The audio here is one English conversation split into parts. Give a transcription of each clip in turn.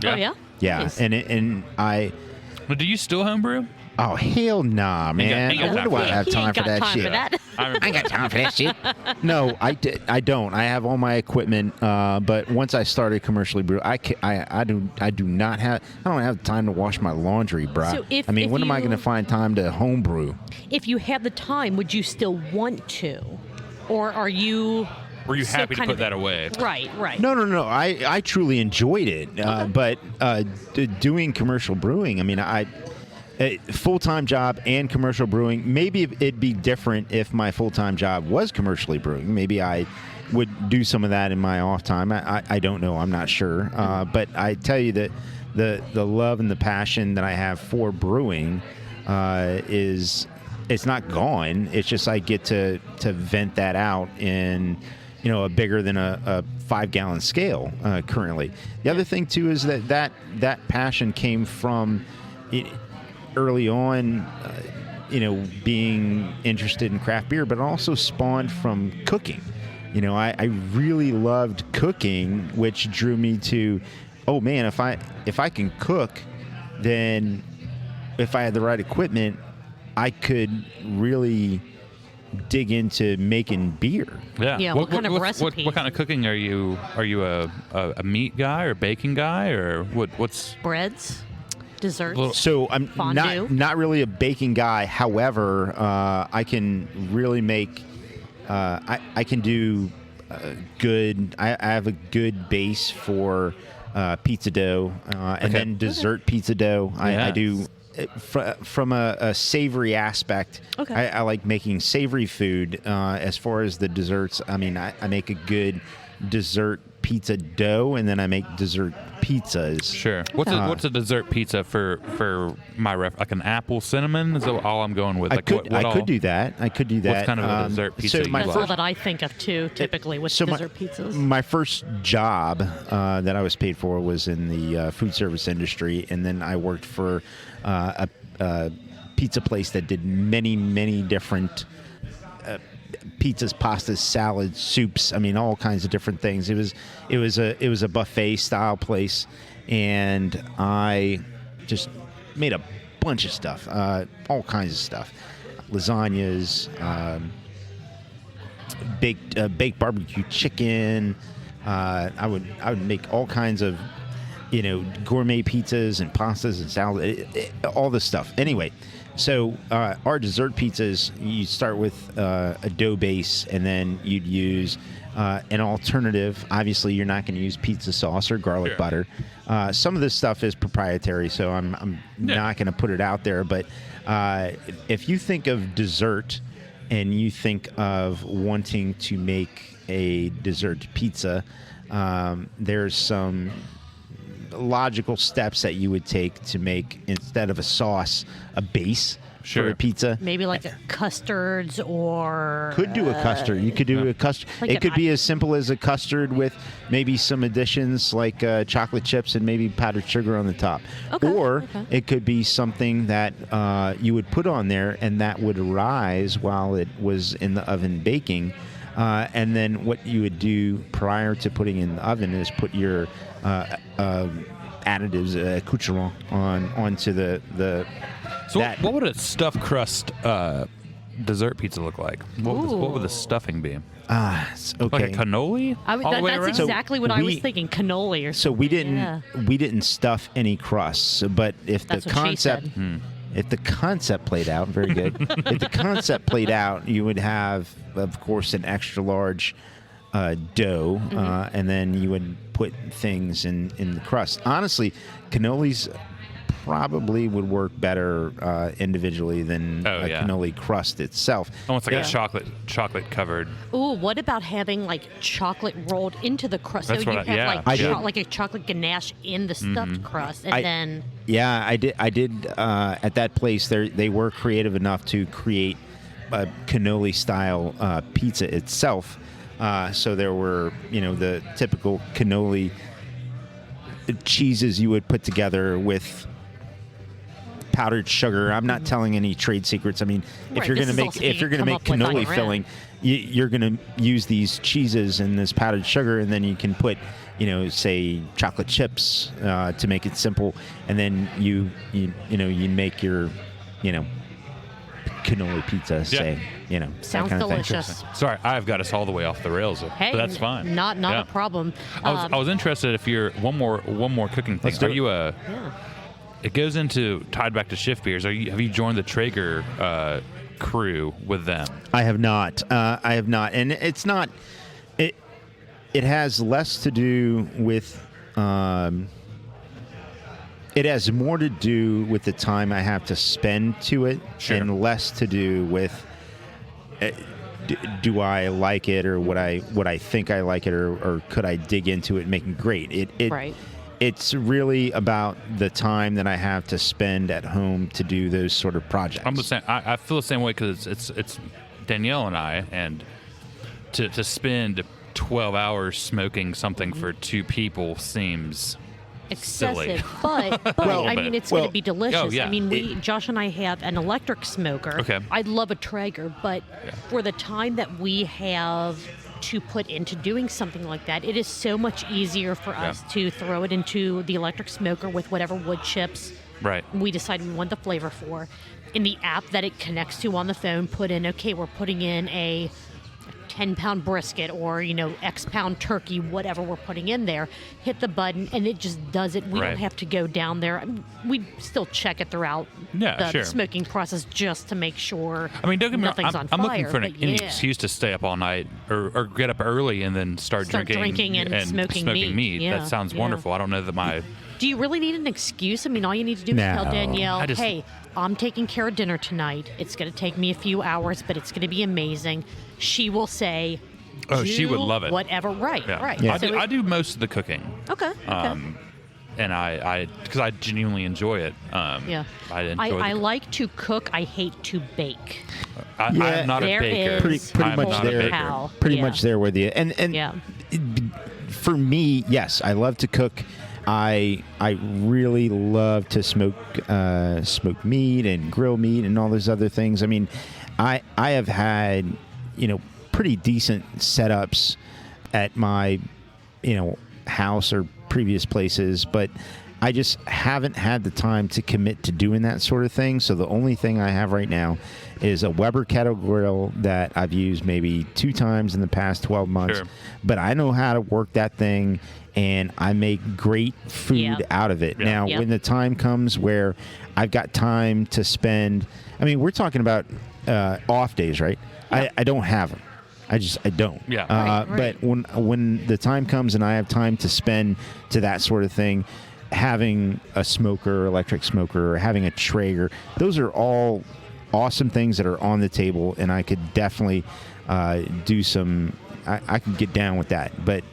Oh, yeah? Yeah, Nice. and I. But do you still homebrew? Oh, hell nah, man. ain't got When time do for I that. have He time ain't for got that time shit? for that. I ain't got time for that shit. No, I don't. I have all my equipment, but once I started commercially brew, I don't have time to wash my laundry, bruh. So if when am I you- going to find time to home brew? If you had the time, would you still want to? Or are you... Were you still happy to kind put of- that away? Right. No. I truly enjoyed it, but doing commercial brewing, full-time job and commercial brewing, maybe it'd be different if my full-time job was commercially brewing. Maybe I would do some of that in my off time. I don't know. I'm not sure. But I tell you that the love and the passion that I have for brewing it's not gone. It's just I get to vent that out in a bigger than a 5-gallon scale currently. The other thing too is that passion came from early on, being interested in craft beer, but it also spawned from cooking. I really loved cooking, which drew me to, oh man, if I can cook, then if I had the right equipment, I could really dig into making beer. Yeah, what kind of recipe? What kind of cooking are you? Are you a meat guy or baking guy or what's? Breads? Desserts? So I'm Fondue? not really a baking guy. However, I can really make. I can do good. I have a good base for pizza dough, and then dessert pizza dough. I do. From a savory aspect, Okay. I like making savory food. As far as the desserts, I make a good dessert pizza dough, and then I make dessert pizzas. Sure. What's a dessert pizza for my like an apple cinnamon? Is that all I'm going with? I Like could do that. What's kind of a dessert pizza? So my That's first, all that I think of, too, typically, with dessert pizzas. My first job that I was paid for was in the food service industry, and then I worked for a pizza place that did many different pizzas, pastas, salads, soups. All kinds of different things. It was a buffet style place, and I just made a bunch of stuff, all kinds of stuff, lasagnas, baked barbecue chicken. I would make all kinds of gourmet pizzas and pastas and salad, all this stuff. Anyway, so our dessert pizzas, you start with a dough base, and then you'd use an alternative. Obviously, you're not going to use pizza sauce or garlic butter. Some of this stuff is proprietary, so I'm not going to put it out there. But if you think of dessert and you think of wanting to make a dessert pizza, there's some logical steps that you would take to make, instead of a sauce, a base for a pizza. Maybe like custards, or could do a custard. You could do a custard. Like it could be as simple as a custard with maybe some additions like chocolate chips and maybe powdered sugar on the top. Or it could be something that you would put on there, and that would rise while it was in the oven baking. And then what you would do prior to putting in the oven is put your additives, accoutrement onto the. So what would a stuffed crust dessert pizza look like? What would the stuffing be? Okay. Like a cannoli? That's exactly what I was thinking. Cannoli or something. So we didn't stuff any crusts, but if That's the what she concept. said. If the concept played out, very good. If the concept played out, you would have, of course, an extra large dough, and then you would put things in the crust. Honestly, cannolis probably would work better individually than a cannoli crust itself. Almost like a chocolate covered. Ooh, what about having like chocolate rolled into the crust? That's so you what have like a chocolate ganache in the stuffed crust, and then. Yeah, I did. At that place, they were creative enough to create a cannoli style pizza itself. So there were, the typical cannoli cheeses you would put together with powdered sugar. I'm not telling any trade secrets. I mean, Right, if you're this going to is make also something if you're you going to come make up with on cannoli your filling, own. you're going to use these cheeses and this powdered sugar, and then you can put, say chocolate chips to make it simple, and then you make your, cannoli pizza. Say, that Sounds kind of thing. delicious. Sorry, I've got us all the way off the rails, Hey, but that's fine. Not Yeah. a problem. I was interested if you're one more cooking thing. Let's do Are it. you Yeah. It goes into tied back to shift beers. Have you joined the Traeger crew with them? I have not. And it's not. It has less to do with. It has more to do with the time I have to spend to it, Sure. and less to do with. Do I like it, or would I think I like it, or could I dig into it and make it great? It Right. It's really about the time that I have to spend at home to do those sort of projects. I'm the same. I feel the same way because it's Danielle and I, and to spend 12 hours smoking something for two people seems silly. Excessive, but Well, I mean, it's going well, to be delicious. oh, yeah. I mean, Josh and I have an electric smoker. Okay. I'd love a Traeger, but for the time that we have to put into doing something like that, it is so much easier for us to throw it into the electric smoker with whatever wood chips Right. we decide we want the flavor for. In the app that it connects to on the phone, put in, okay, we're putting in a 10-pound brisket or, X pound turkey, whatever we're putting in there, hit the button, and it just does it. We Right. don't have to go down there. We still check it throughout Yeah, the sure. smoking process just to make sure I mean, don't get me wrong. nothing's I'm on looking fire. for but any yeah. excuse to stay up all night or get up early and then start drinking and smoking meat. Yeah, That sounds yeah. wonderful. I don't know that my Do you really need an excuse? I mean, all you need to do is No. tell Danielle, I just- hey, I'm taking care of dinner tonight. It's going to take me a few hours, but it's going to be amazing. She will say, Oh, she would "Do love it." Whatever, right, yeah. right. Yeah. So I do most of the cooking. Okay, okay. And I because I genuinely enjoy it. Yeah. I enjoy. I like to cook. I hate to bake. I Yeah. am not There a baker. is Pretty I'm much not a there. baker. Cow. Pretty Yeah. much there with you. And Yeah. for me, yes, I love to cook. I really love to smoke meat and grill meat and all those other things. I mean, I have had pretty decent setups at my house or previous places, but I just haven't had the time to commit to doing that sort of thing. So the only thing I have right now is a Weber kettle grill that I've used maybe 2 times in the past 12 months. Sure. But I know how to work that thing, and I make great food Yep. out of it. Yeah. Now, Yep. when the time comes where I've got time to spend, I mean, we're talking about off days, right? I don't have them. I don't. Yeah. Right. But when the time comes and I have time to spend to that sort of thing, having a smoker, electric smoker, or having a Traeger, those are all awesome things that are on the table, and I could definitely do some. I could get down with that, but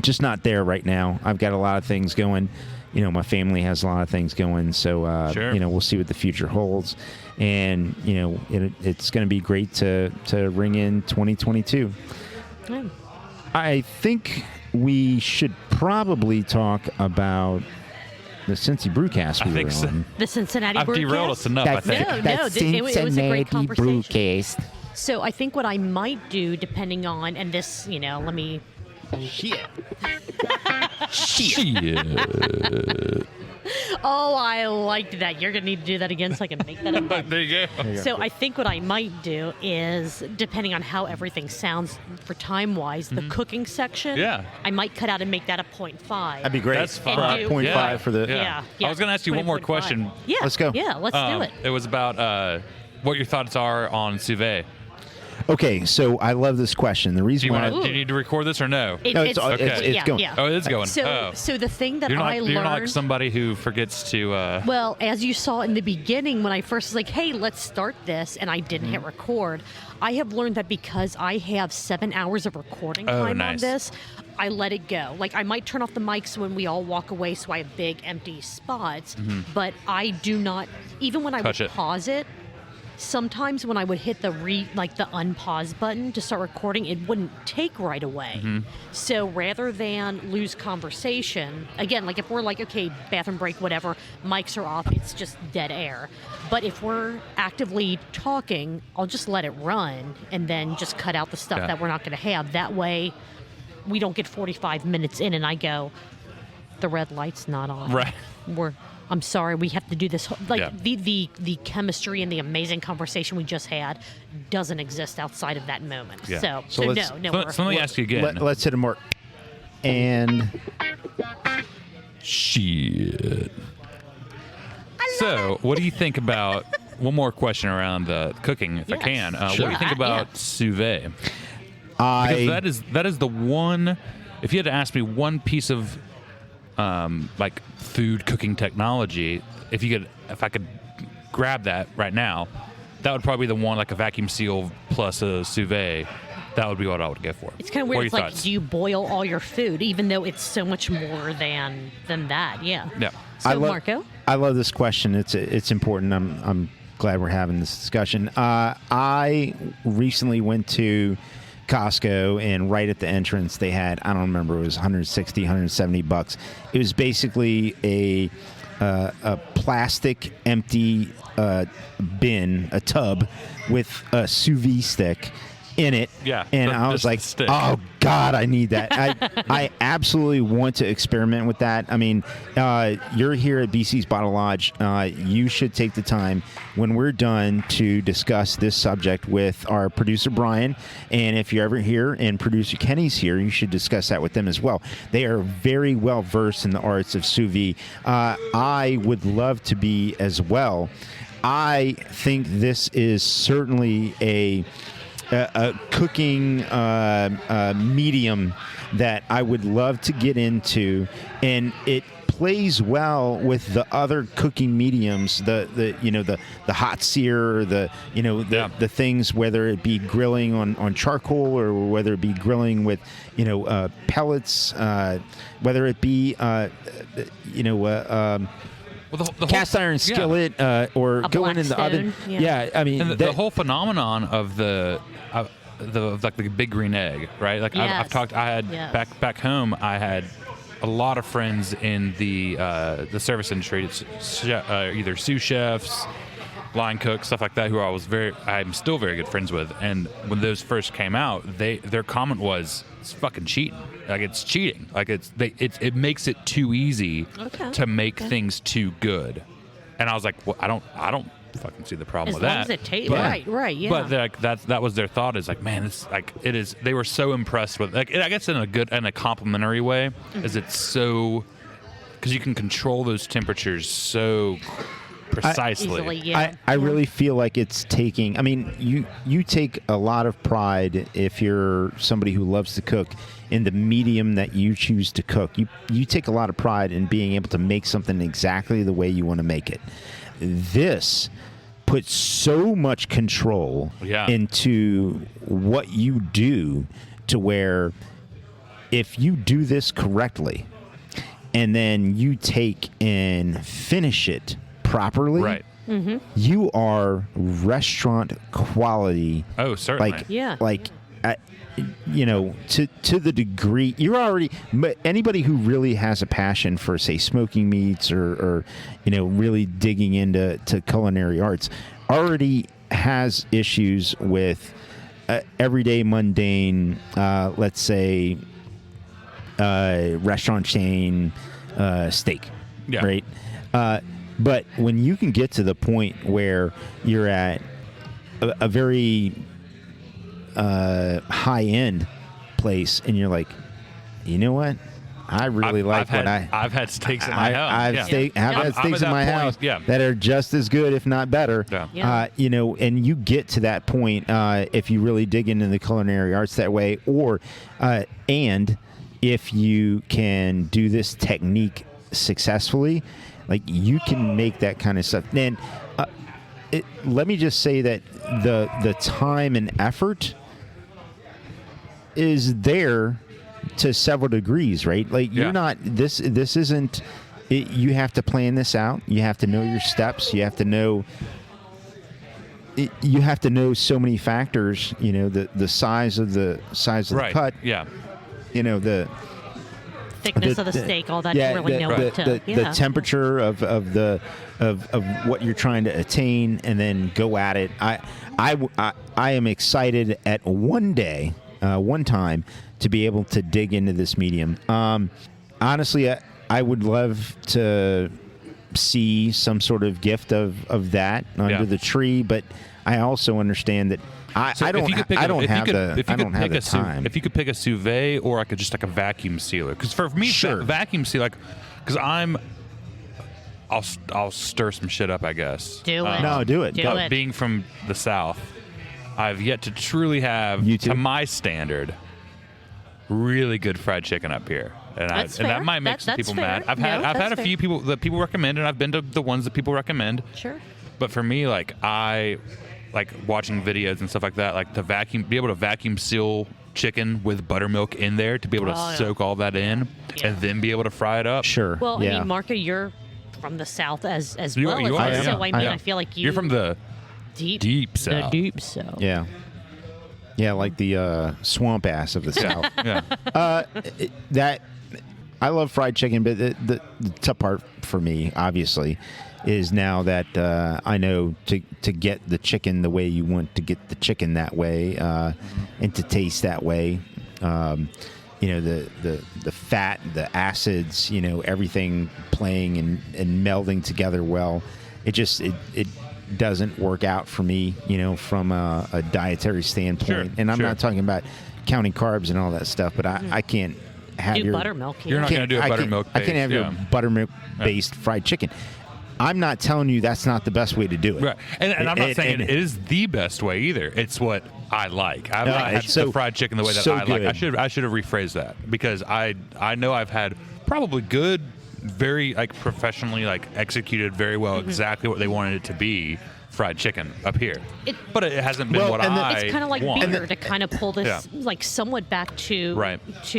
just not there right now. I've got a lot of things going. My family has a lot of things going, so Sure. we'll see what the future holds, and it's going to be great to ring in 2022. Yeah. I think we should probably talk about the Cincy Brewcast we I think were so. on. The Cincinnati I've derailed Brewcast? us enough. I think. No, it was a great conversation. Brewcast. So I think what I might do, depending on, and this, let me. Shit. Shit. Oh, I liked that. You're going to need to do that again so I can make that up. There you go. So I think what I might do is, depending on how everything sounds for time-wise, the cooking section, Yeah. I might cut out and make that a 0.5. That'd be great. That's fine. And do- 0.5 Yeah. for the. Yeah. I was going to ask you one more 20.5. question. Yeah. Let's go. Yeah, let's do it. It was about what your thoughts are on Suve. Okay, so I love this question. The Do reason you why. want? Do you need to record this or no? No, it's yeah, going. Yeah. Oh, it is going. So, Oh. so the thing that You're not, I you're learned. not like somebody who forgets to. Well, as you saw in the beginning when I first was like, hey, let's start this, and I didn't hit record, I have learned that because I have 7 hours of recording Oh, time on nice. this, I let it go. Like, I might turn off the mics when we all walk away so I have big empty spots, but I do not, even when I Touch would it. pause it, sometimes when I would hit the unpause button to start recording, it wouldn't take right away. So rather than lose conversation, again, like if we're like, okay, bathroom break, whatever, mics are off, it's just dead air. But if we're actively talking, I'll just let it run and then just cut out the stuff that we're not going to have. That way we don't get 45 minutes in and I go, the red light's not on. Right. I'm sorry, we have to do this. The chemistry and the amazing conversation we just had doesn't exist outside of that moment. Yeah. So let me ask you again. Let's hit a more. And shit. So, what do you think about one more question around cooking, if I can? What do you think about sous vide? Because that is the one. If you had to ask me one piece of like food cooking technology, if I could grab that right now, that would probably be the one, like a vacuum seal plus a sous vide. That would be what I would go for. It's kind of weird. It's like, do you boil all your food, even though it's so much more than that? Yeah. So, Marco? I love this question. It's important. I'm glad we're having this discussion. I recently went to Costco, and right at the entrance they had, I don't remember, it was $160, $170. It was basically a plastic empty bin, a tub with a sous vide stick in it. Yeah. And I was like, oh God, I need that. I absolutely want to experiment with that. I mean, you're here at BC's Bottle Lodge. You should take the time when we're done to discuss this subject with our producer, Brian. And if you're ever here and producer Kenny's here, you should discuss that with them as well. They are very well versed in the arts of sous vide. I would love to be as well. I think this is certainly a cooking medium that I would love to get into, and it plays well with the other cooking mediums, the hot sear, the things, whether it be grilling on charcoal or whether it be grilling with pellets, whether it be the whole iron skillet or going in the oven. Yeah, I mean, and the whole phenomenon of the big green egg, right? Like I've talked. I had back home. I had a lot of friends in the service industry, either sous chefs, line cooks, stuff like that, who I'm still very good friends with. And when those first came out, their comment was, "It's fucking cheating. Like, it's cheating. Like, it makes it too easy to make things too good." And I was like, well, I don't fucking see the problem with that. As long as it tastes right, yeah. But that was their thought, is like, man, it's like, it is. They were so impressed with, like, I guess in a complimentary way, is it's so, because you can control those temperatures so precisely. Easily, I really feel like it's taking, I mean, you take a lot of pride, if you're somebody who loves to cook, in the medium that you choose to cook. You take a lot of pride in being able to make something exactly the way you want to make it. This puts so much control into what you do, to where if you do this correctly and then you take and finish it properly, right. You are restaurant quality. Oh, certainly. To the degree you're already, anybody who really has a passion for, say, smoking meats or really digging into culinary arts already has issues with everyday mundane, let's say, restaurant chain steak, right? But when you can get to the point where you're at a very high-end place, and you're like, you know what? I really I've had steaks in my house. I've had steaks in my house that are just as good, if not better. And you get to that point if you really dig into the culinary arts that way, or and if you can do this technique successful, like, you can make that kind of stuff. And let me just say that the time and effort is there to several degrees, right? Like, you're not, this isn't, you have to plan this out. You have to know your steps. You have to know you have to know so many factors. You know, the size of the right. the cut. Yeah. You know, the thickness of the steak, all that. You really know what to. The temperature of what you're trying to attain, and then go at it. I am excited at one time to be able to dig into this medium. Honestly, I would love to see some sort of gift of that under the tree, but I also understand that I don't have the time. If you could pick a sous vide, or I could just like a vacuum sealer, because for me, vacuum seal, like, because I'll stir some shit up, I guess. Do it. No, do it. Do it. Being from the South, I've yet to truly have, to my standard, really good fried chicken up here. And that might make some people mad. I've had a few people that people recommend, and I've been to the ones that people recommend. Sure. But for me, like, I like watching videos and stuff like that, like be able to vacuum seal chicken with buttermilk in there, to be able to soak all that in, and then be able to fry it up. Sure. Well, I mean, Marco, you're from the South as you well. You are, so I feel like you're from the deep South. The deep South. Yeah. Yeah, like the swamp ass of the South. Yeah. I love fried chicken, but the tough part for me, obviously, is now that I know to get the chicken the way you want to get the chicken that way, and to taste that way. You know, the fat, the acids, you know, everything playing and melding together well. It doesn't work out for me, you know, from a dietary standpoint. Sure, and I'm not talking about counting carbs and all that stuff, but I can't have your buttermilk. You're not going to do a buttermilk. I can't have your buttermilk based fried chicken. I'm not telling you that's not the best way to do it. Right. And I'm not saying it is the best way either. It's what I like. I like the fried chicken the way that I like. I should have rephrased that, because I know I've had probably good, very like professionally like executed very well exactly what they wanted it to be fried chicken up here, but it hasn't been what I It's kind of like want. beer, to kind of pull this like somewhat back to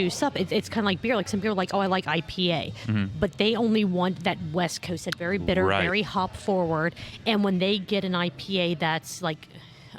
stuff. It's kind of like beer. Like some people are like, oh, I like IPA, but they only want that West Coast, that very bitter, very hop forward. And when they get an IPA that's like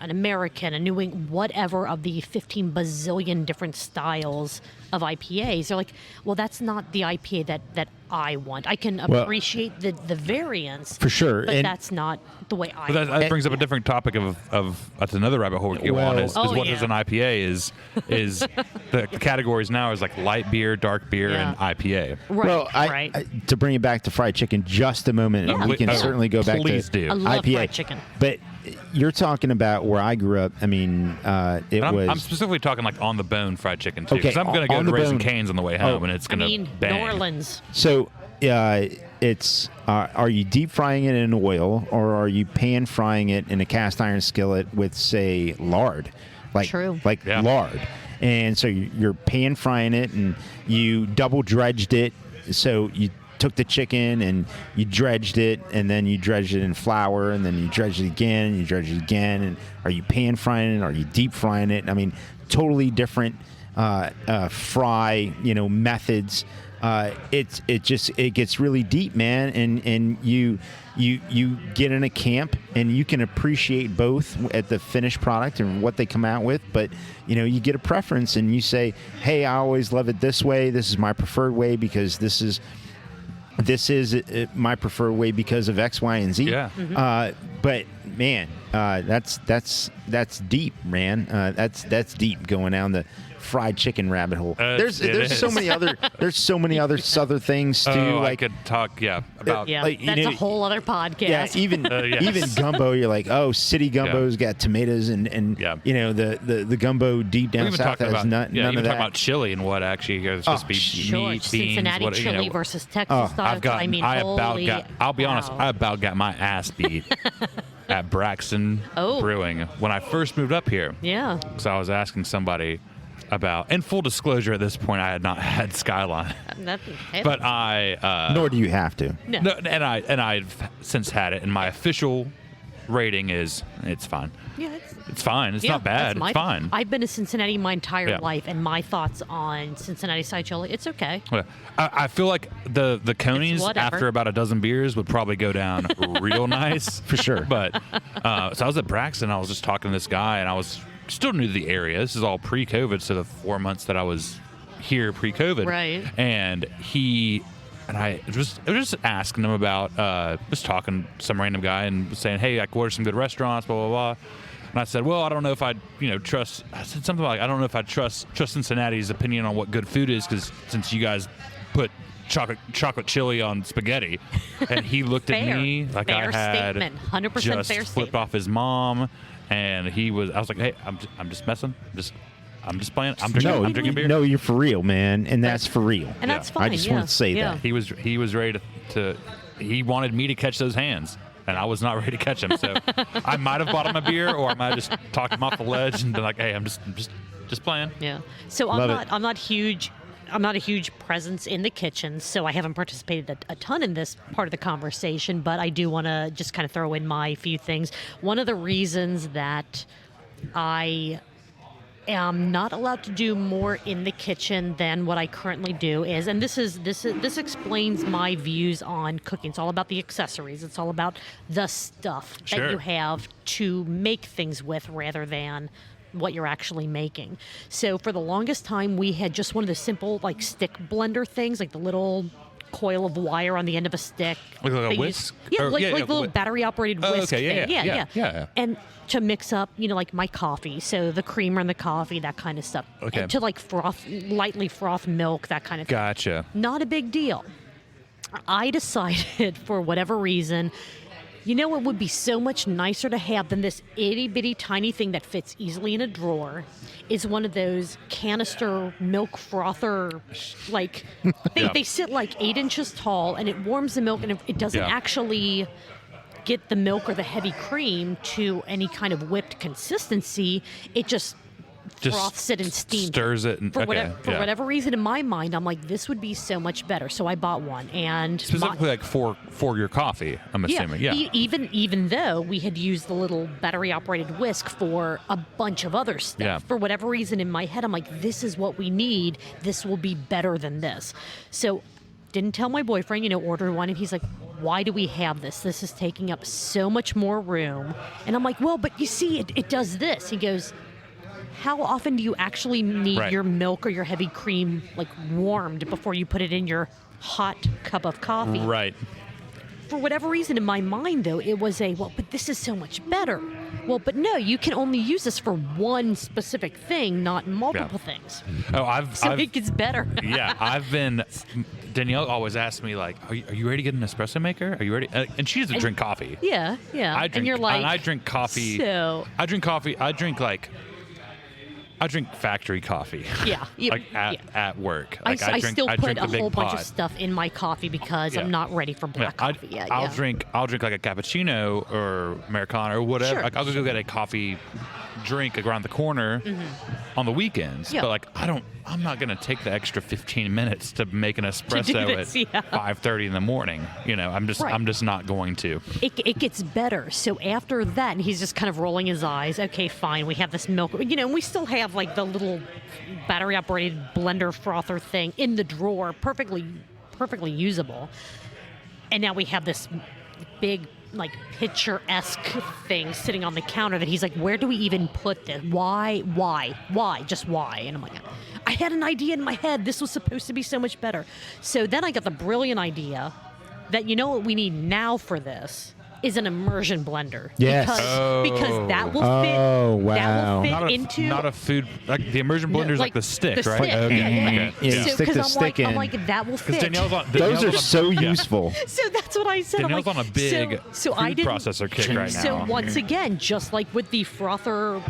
an American, a New England, whatever of the 15 bazillion different styles of IPAs, they're like, well, that's not the IPA that I want. I can appreciate the variance for sure, but that's not the way I want. That brings up a different topic of that's another rabbit hole we can go on, is what is an IPA is the categories now is like light beer, dark beer, and IPA. Right. Well, I, to bring it back to fried chicken just a moment, and we can certainly go back to do. I love IPA. fried chicken. But you're talking about where I grew up. I mean, I'm specifically talking like on the bone fried chicken too, because I'm going to go to Raising Cane's on the way home, and it's going to bang. New Orleans. So it's are you deep frying it in oil, or are you pan frying it in a cast iron skillet with, say, lard, lard? And so you're pan frying it, and you double dredged it. So you took the chicken and you dredged it, and then you dredged it in flour, and then you dredged it again, and you dredged it again. And are you pan frying it? Are you deep frying it? I mean, totally different fry, methods. It gets really deep, man, and you get in a camp and you can appreciate both at the finished product and what they come out with, but you get a preference and you say, hey, I always love it this way. This is my preferred way because this is my preferred way because of X, Y, and Z. Yeah. But man, that's deep, man. That's deep going down the fried chicken rabbit hole. There's so many other southern things too. I could talk about that's a whole other podcast. Yeah, even gumbo. You're like, oh, city gumbo's got tomatoes and the gumbo deep down south has none of that. Talk about chili and what actually is supposed to be meat, beans, Cincinnati chili versus Texas style. I'll be honest, I about got my ass beat at Braxton Brewing when I first moved up here. Yeah. So I was asking somebody about, and full disclosure, at this point I had not had Skyline, but nor do you have to. No. And I've since had it, and my official rating is it's fine. Yeah, it's fine. It's not bad. It's fine. I've been to Cincinnati my entire life, and my thoughts on Cincinnati side chili, it's okay. Yeah. I feel like the Conies after about a dozen beers would probably go down real nice for sure. But so I was at Braxton. I was just talking to this guy, and I was still new to the area. This is all pre-COVID, so the 4 months that I was here pre-COVID, right? And I was just asking him about just talking to some random guy and saying, hey, like, what are some good restaurants, blah blah blah. And I said, well, I don't know if I'd trust. I said something like, I don't know if I trust Cincinnati's opinion on what good food is, because since you guys put chocolate chili on spaghetti. And he looked at me like I had 100% just fair flipped off his mom. And I was like, hey, I'm just messing. I'm just playing. I'm drinking beer. No, you're for real, man, and that's for real. And that's fine. I just want to say that he was ready to. He wanted me to catch those hands, and I was not ready to catch them. So I might have bought him a beer, or I might have just talked him off the ledge and been like, "Hey, I'm just playing." Yeah. So I'm not huge. I'm not a huge presence in the kitchen, so I haven't participated a ton in this part of the conversation. But I do want to just kind of throw in my few things. One of the reasons that I am not allowed to do more in the kitchen than what I currently do is, and this explains my views on cooking. It's all about the accessories. It's all about the stuff that you have to make things with rather than what you're actually making. So for the longest time, we had just one of the simple like stick blender things, like the little coil of wire on the end of a stick. Like a whisk? Like the little battery-operated whisk thing. Yeah. And to mix up, like my coffee, so the creamer in the coffee, that kind of stuff. Okay. And to like lightly froth milk, that kind of thing. Gotcha. Not a big deal. I decided, for whatever reason, it would be so much nicer to have than this itty-bitty tiny thing that fits easily in a drawer is one of those canister milk frother, like, they sit like 8 inches tall, and it warms the milk, and it doesn't actually get the milk or the heavy cream to any kind of whipped consistency. It just froths it and steams stirs it. For whatever reason, in my mind, I'm like, this would be so much better. So I bought one, and specifically like for your coffee, I'm assuming. Yeah. Even though we had used the little battery-operated whisk for a bunch of other stuff, for whatever reason in my head, I'm like, this is what we need. This will be better than this. So didn't tell my boyfriend, ordered one, and he's like, why do we have this? This is taking up so much more room. And I'm like, well, but you see, it does this. He goes, how often do you actually need your milk or your heavy cream like warmed before you put it in your hot cup of coffee? Right. For whatever reason, in my mind, though, it was but this is so much better. Well, but no, you can only use this for one specific thing, not multiple things. Oh, it gets better. Danielle always asks me, like, are you ready to get an espresso maker? Are you ready? And she doesn't drink coffee. Yeah. And you're like, I drink coffee. So I drink coffee. I drink factory coffee. Yeah. At work. Like, I still put a whole bunch of stuff in my coffee because I'm not ready for black coffee yet. I'll drink like a cappuccino or Americano or whatever. Sure. Like, I'll go get a coffee drink around the corner on the weekends. But like, I'm not going to take the extra 15 minutes to make an espresso at 5:30 in the morning. I'm just not going to. It gets better. So after that, and he's just kind of rolling his eyes. Okay, fine. We have this milk. And we still have like the little battery-operated blender frother thing in the drawer, perfectly usable. And now we have this big, like, pitcher-esque thing sitting on the counter that he's like, where do we even put this? Why? Just why? And I'm like, I had an idea in my head. This was supposed to be so much better. So then I got the brilliant idea that what we need now for this is an immersion blender. Yes. Because that will fit. Oh, wow. That will fit not a food. Like the immersion blender is like the stick, right? Stick. Okay. Yeah. So, stick the stick in. I'm like, that will fit. Those are so useful. So that's what I said. Danielle's on a big food processor kick right now. So once again, just like with the frother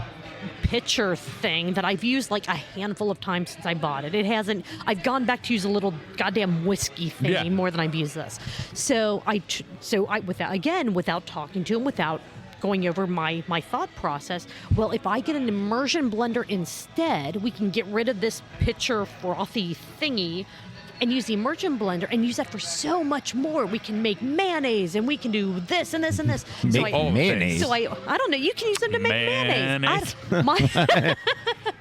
pitcher thing that I've used like a handful of times since I bought it. I've gone back to use a little goddamn whiskey thing more than I've used this. So without talking to him, without going over my thought process. Well, if I get an immersion blender instead, we can get rid of this pitcher frothy thingy and use the immersion blender and use that for so much more. We can make mayonnaise, and we can do this and this and this. Mayonnaise? So I don't know. You can use them to make mayonnaise.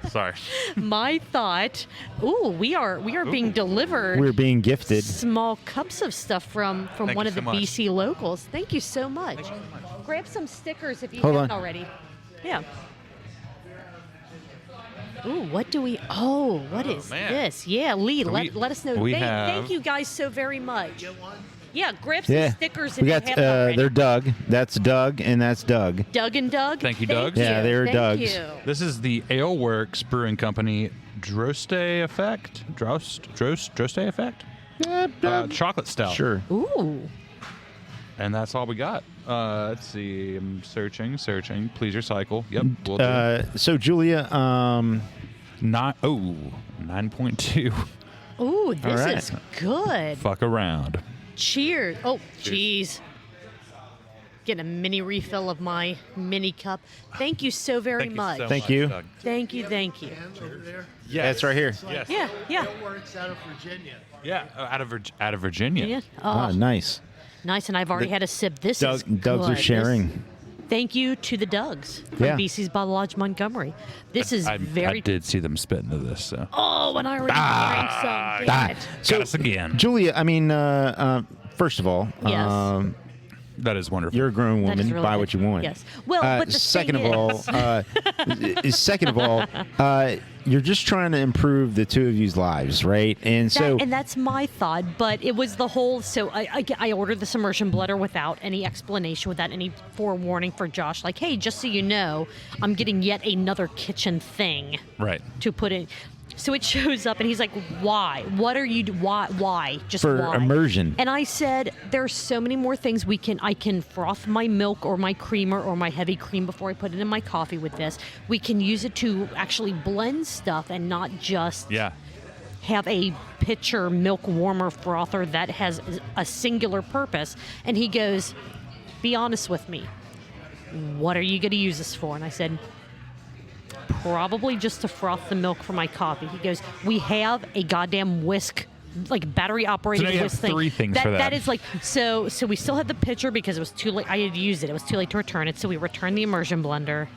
Sorry. My thought. Ooh, we are being delivered. We're being gifted small cups of stuff from one of the much. BC locals. Thank you so much. Grab some stickers if you Hold haven't on. already. Yeah. Ooh, what do we? Oh, what is this? Yeah, Lee, let us know. Thank you guys so very much. Yeah, grab some stickers if we you got. haven't already. They're Doug. That's Doug, and that's Doug. Doug and Doug. Thank you, Doug. Yeah, they're Thank Doug's. you. This is the Alewerks Brewing Company Droste Effect. Droste Effect? Chocolate stout. Sure. Ooh. And that's all we got. Let's see. I'm searching. Please recycle. Yep. We'll do. So Julia, 9.2. Ooh, this right. is good. Fuck around. Cheers. Oh, jeez. Getting a mini refill of my mini cup. Thank you so very much. Thank you. Doug. Thank you. Over there? Yeah, it's right here. Yes. Yeah. Alewerks out of Virginia. Yeah. Out of Virginia. Yeah. Ah, Oh, nice. nice. And I've already had a sip. This is good. Dougs are sharing. Thank you to the Dougs from Yeah. BC's Bottle Lodge, Montgomery. This is I very. did see them spit into this. So. Oh, and I already drank some. Damn it. Got us again. Julia, I mean, first of all, Yes. That is wonderful. you're a grown That is woman. really Buy good. what you want. Yes. Well, but the second thing of all, you're just trying to improve the two of you's lives, right? And so, and that's my thought, but it was the whole. So I ordered this immersion blender without any explanation, without any forewarning for Josh. Like, hey, just so you know, I'm getting yet another kitchen thing right. to put in. So it shows up, and he's like, "Why? What are you? Why? Just for why?" immersion. And I said, "There's so many more things we can. I can froth my milk or my creamer or my heavy cream before I put it in my coffee with this. We can use it to actually blend stuff and not just have a pitcher milk warmer frother that has a singular purpose." And he goes, "Be honest with me. What are you going to use this for?" And I said, "Probably just to froth the milk for my coffee." He goes, "We have a goddamn whisk, like battery operated So now you whisk have three things for that. That is like so we still had the pitcher because it was too late. I had used it. It was too late to return it. So we returned the immersion blender.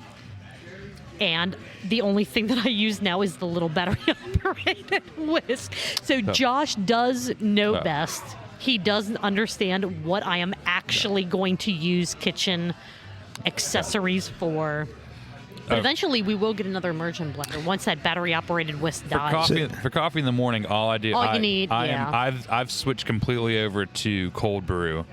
And the only thing that I use now is the little battery operated whisk. So Josh does know best. He doesn't understand what I am actually going to use kitchen accessories for. But eventually, we will get another immersion blender once that battery-operated whisk dies. For coffee in the morning, all I do, you need, I've switched completely over to cold brew.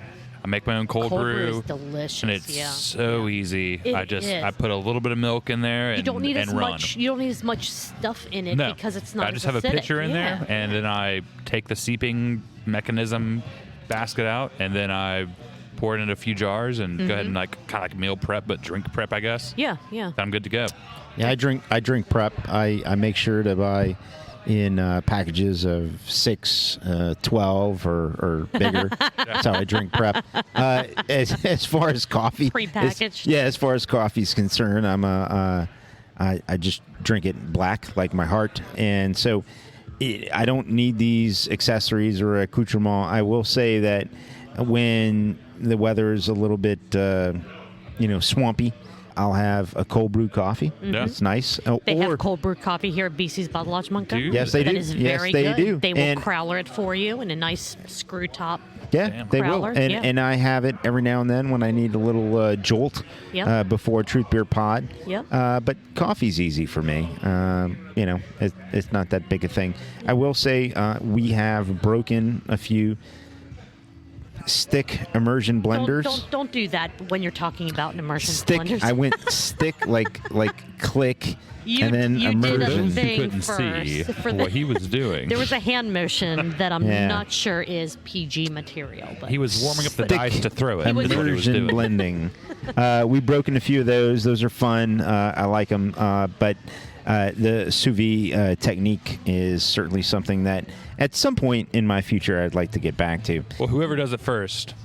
I make my own cold brew. Is delicious. And it's so easy. I is. put a little bit of milk in there and You don't need as run. much. You don't need as much stuff in it because it's not. I just as have a acidic. pitcher in there, and then I take the seeping mechanism basket out, and then I pour it in a few jars and go ahead and kind of like meal prep, but drink prep, I guess. Yeah. I'm good to go. Yeah, I drink prep. I make sure to buy in packages of 6, 12 or bigger. That's how I drink prep. As far as coffee, Prepackaged. as far as coffee's concerned, I just drink it black like my heart, and so I don't need these accessories or accoutrement. I will say that when the weather is a little bit, swampy, I'll have a cold brew coffee. Yeah. It's nice. They have cold brew coffee here at BC's Bottle Lodge, Montgomery. Do? Yes, they do. That is Yes, very they good. do. They will And- crowler it for you in a nice screw top. Yeah, Damn. they will. Crowler, And yeah. and I have it every now and then when I need a little jolt Yep. before Truth Beer Pod. Yep. But coffee's easy for me. It's not that big a thing. I will say we have broken a few stick immersion blenders. Don't do that when you're talking about an immersion Stick. blenders. I went stick like click, You- and then you did a immersion. Those who thing couldn't see first for what he was doing. There was a hand motion that I'm Yeah. not sure is PG material. But He was warming up the Stick dice to throw it. was- That's what he was Immersion doing. blending. We've broken a few of those. Those are fun. I like them. But the sous vide technique is certainly something that at some point in my future I'd like to get back to. Well, whoever does it first,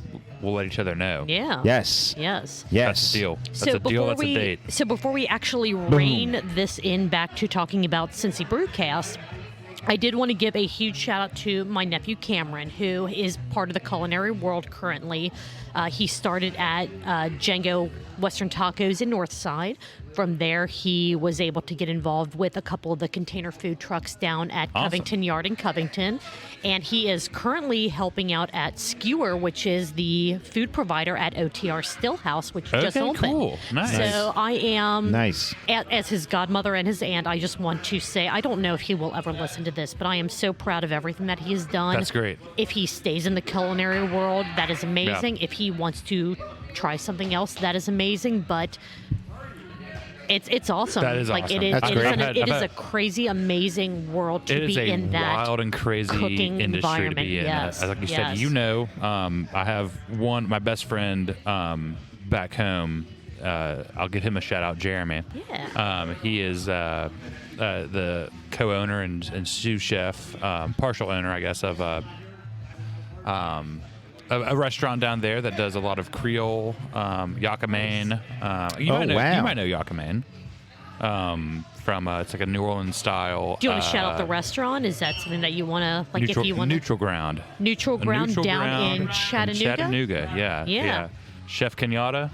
we'll let each other know. Yeah. Yes. Yes. That's a deal. That's a deal. That's a date. So before we actually rein this in back to talking about Cincy Brewcast, I did want to give a huge shout out to my nephew Cameron, who is part of the culinary world currently. He started at Django Western Tacos in Northside. From there, he was able to get involved with a couple of the container food trucks down at Covington Yard in Covington. And he is currently helping out at Skewer, which is the food provider at OTR Stillhouse, which just opened. Cool. Nice. So I am, Nice. as his godmother and his aunt, I just want to say, I don't know if he will ever listen to this, but I am so proud of everything that he has done. That's great. If he stays in the culinary world, that is amazing. Yeah. If he wants to try something else, that is amazing. But it's awesome. That is awesome. It is a crazy, amazing world to be in that wild and crazy cooking industry environment. to be in. Yes. Like you said, I have my best friend back home. I'll give him a shout out, Jeremy. Yeah. He is the co-owner and sous chef, partial owner, I guess, of a restaurant down there that does a lot of Creole, Yakamaine. You might know Yakamaine. From it's like a New Orleans style. Do you want to shout out the restaurant? Is that something that you want to like? Neutral, if you want Neutral Ground. Neutral Ground down in Chattanooga. Chattanooga, yeah. Chef Kenyatta.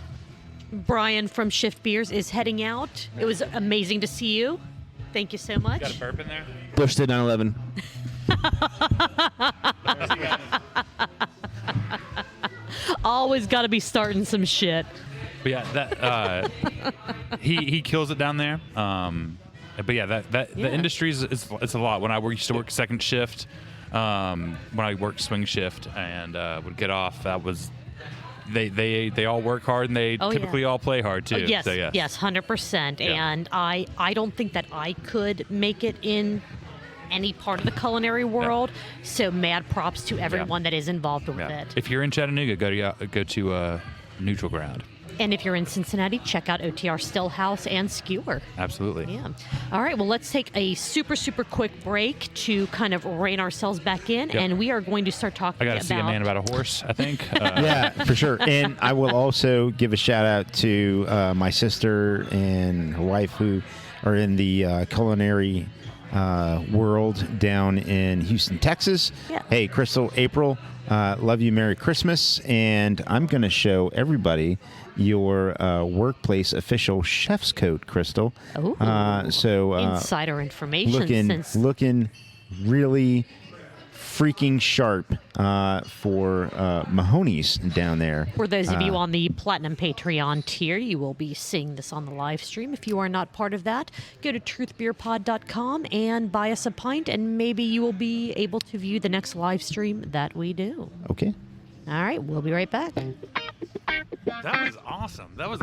Brian from Shift Beers is heading out. It was amazing to see you. Thank you so much. Got a burp in there? Bush did 9/11. Always got to be starting some shit. But yeah, that he kills it down there. But yeah, the industry is it's a lot. When I used to work second shift, when I worked swing shift and would get off, that was they all work hard and they typically all play hard too. Yes, so, yes. yes, 100%. Yeah. And I don't think that I could make it in any part of the culinary world. Yeah. So mad props to everyone that is involved with it. If you're in Chattanooga, go to Neutral Ground. And if you're in Cincinnati, check out OTR Stillhouse and Skewer. Absolutely. Yeah. All right. Well, let's take a super, super quick break to kind of rein ourselves back in. Yep. And we are going to start talking about... I got to see a man about a horse, I think. Yeah, for sure. And I will also give a shout out to my sister and her wife who are in the culinary world down in Houston, Texas. Yeah. Hey, Crystal, April, love you. Merry Christmas. And I'm going to show everybody your workplace official chef's coat, Crystal. Ooh. So insider information. Looking really freaking sharp for Mahoney's down there. For those of you on the Platinum Patreon tier, you will be seeing this on the live stream. If you are not part of that, go to truthbeerpod.com and buy us a pint, and maybe you will be able to view the next live stream that we do. Okay. All right, we'll be right back. That was awesome. That was